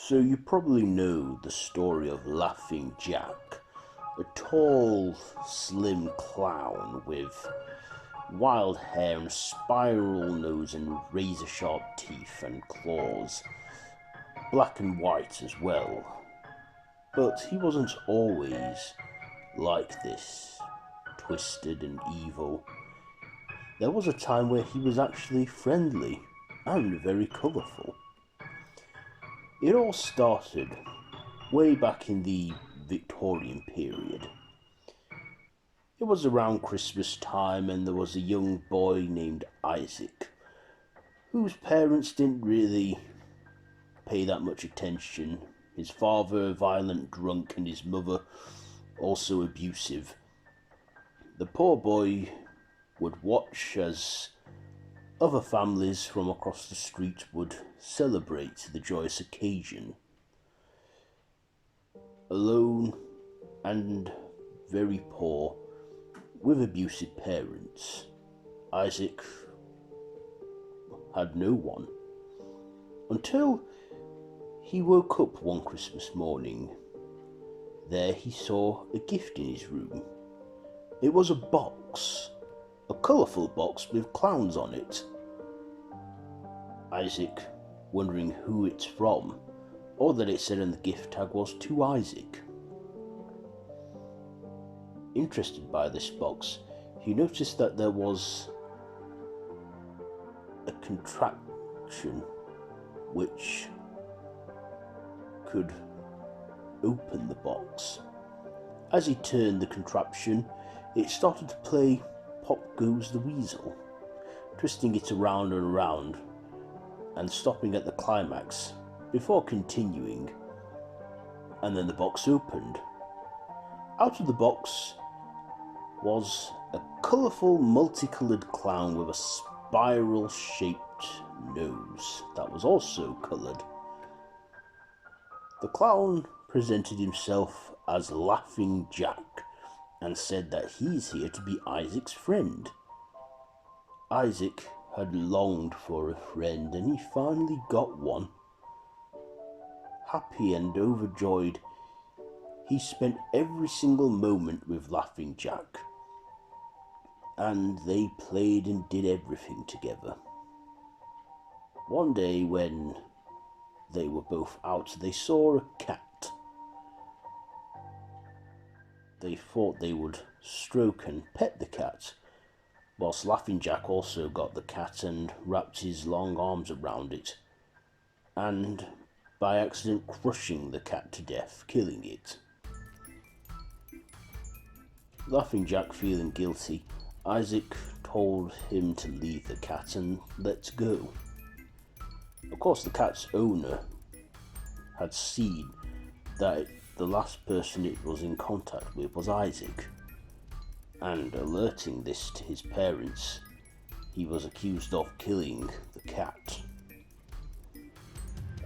So you probably know the story of Laughing Jack, a tall, slim clown with wild hair and spiral nose and razor-sharp teeth and claws, black and white as well. But he wasn't always like this, twisted and evil. There was a time where he was actually friendly and very colourful. It all started way back in the Victorian period. It was around Christmas time, and there was a young boy named Isaac, whose parents didn't really pay that much attention. His father, a violent drunk, and his mother, also abusive. The poor boy would watch as other families from across the street would celebrate the joyous occasion. Alone and very poor, with abusive parents, Isaac had no one. Until he woke up one Christmas morning. There he saw a gift in his room. It was a box, a colourful box with clowns on it. Isaac, wondering who it's from, all that it said on the gift tag was to Isaac. Interested by this box, he noticed that there was a contraption which could open the box. As he turned the contraption, it started to play Pop Goes the Weasel, twisting it around and around and stopping at the climax before continuing, and then the box opened. Out of the box was a colourful, multicoloured clown with a spiral-shaped nose that was also coloured. The clown presented himself as Laughing Jack and said that he's here to be Isaac's friend. Isaac had longed for a friend, and he finally got one. Happy and overjoyed, he spent every single moment with Laughing Jack, and they played and did everything together. One day when they were both out, they saw a cat. They thought they would stroke and pet the cat, whilst Laughing Jack also got the cat and wrapped his long arms around it, and by accident crushing the cat to death, killing it. Laughing Jack feeling guilty, Isaac told him to leave the cat and let go. Of course, the cat's owner had seen that the last person it was in contact with was Isaac, and alerting this to his parents, he was accused of killing the cat.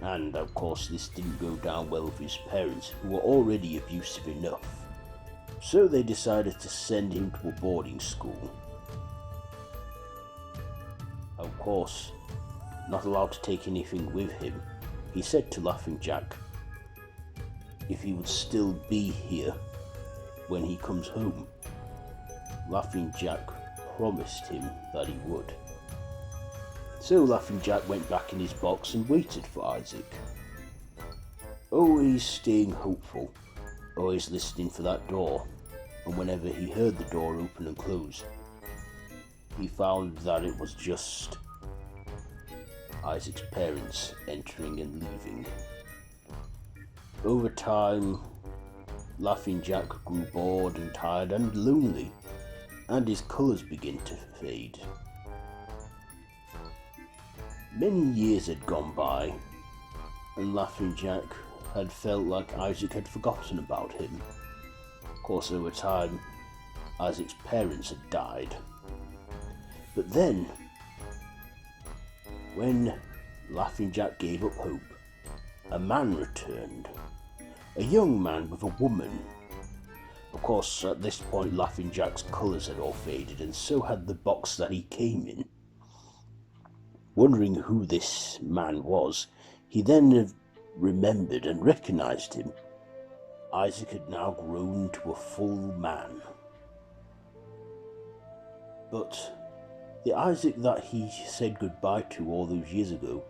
And of course, this didn't go down well with his parents, who were already abusive enough. So they decided to send him to a boarding school. Of course, not allowed to take anything with him, he said to Laughing Jack if he would still be here when he comes home. Laughing Jack promised him that he would. So Laughing Jack went back in his box and waited for Isaac. Always staying hopeful, always listening for that door, and whenever he heard the door open and close, he found that it was just Isaac's parents entering and leaving. Over time, Laughing Jack grew bored and tired and lonely, and his colours began to fade. Many years had gone by, and Laughing Jack had felt like Isaac had forgotten about him. Of course, over time, Isaac's parents had died. But then, when Laughing Jack gave up hope, a man returned. A young man with a woman. Of course, at this point, Laughing Jack's colours had all faded, and so had the box that he came in. Wondering who this man was, he then remembered and recognized him. Isaac had now grown to a full man. But the Isaac that he said goodbye to all those years ago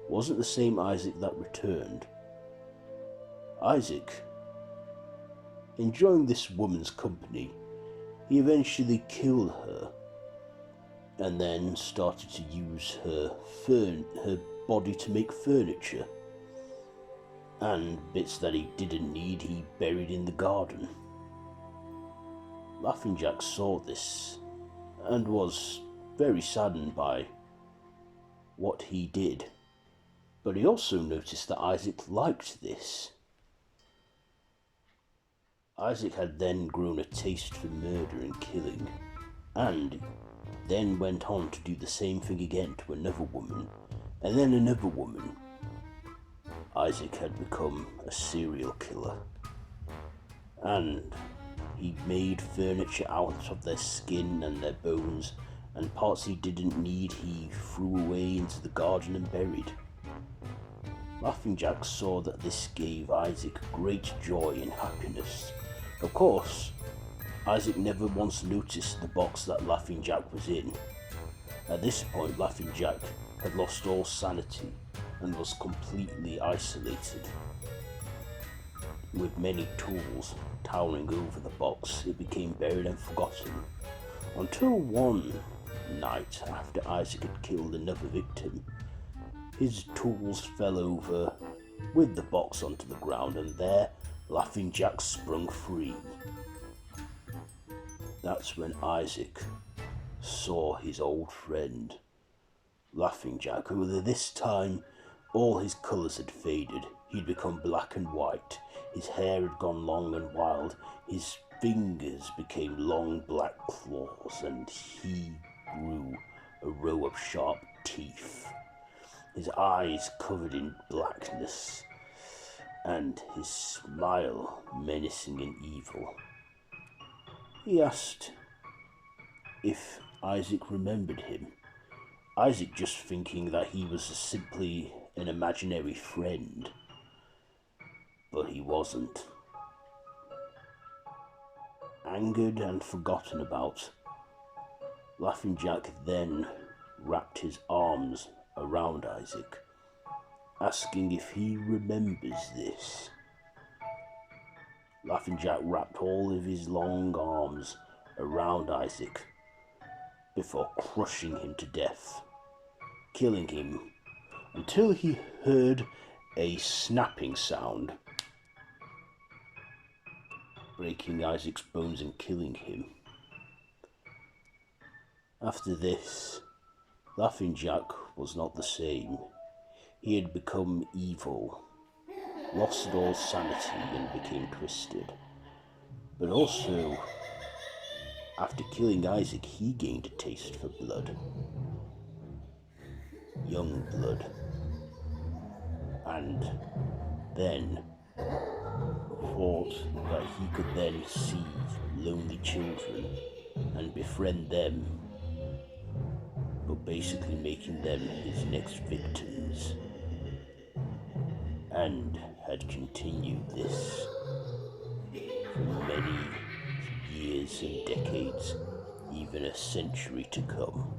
wasn't the same Isaac that returned. Isaac, enjoying this woman's company, he eventually killed her and then started to use her body to make furniture, and bits that he didn't need he buried in the garden. Laughing Jack saw this and was very saddened by what he did, but he also noticed that Isaac liked this. Isaac had then grown a taste for murder and killing, and then went on to do the same thing again to another woman, and then another woman. Isaac had become a serial killer, and he made furniture out of their skin and their bones, and parts he didn't need he threw away into the garden and buried. Laughing Jack saw that this gave Isaac great joy and happiness. Of course, Isaac never once noticed the box that Laughing Jack was in. At this point, Laughing Jack had lost all sanity and was completely isolated. With many tools towering over the box, it became buried and forgotten, until one night after Isaac had killed another victim, his tools fell over with the box onto the ground, and there Laughing Jack sprung free. That's when Isaac saw his old friend, Laughing Jack, who this time all his colours had faded. He'd become black and white, his hair had gone long and wild, his fingers became long black claws, and he grew a row of sharp teeth, his eyes covered in blackness, and his smile menacing and evil. He asked if Isaac remembered him, Isaac just thinking that he was simply an imaginary friend, but he wasn't. Angered and forgotten about, Laughing Jack then wrapped his arms around Isaac, asking if he remembers this. Laughing Jack wrapped all of his long arms around Isaac before crushing him to death, killing him until he heard a snapping sound, breaking Isaac's bones and killing him. After this, Laughing Jack was not the same. He had become evil, lost all sanity and became twisted. But also, after killing Isaac, he gained a taste for blood. Young blood. And then thought that he could then see lonely children and befriend them, but basically making them his next victims, and had continued this for many years and decades, even a century to come.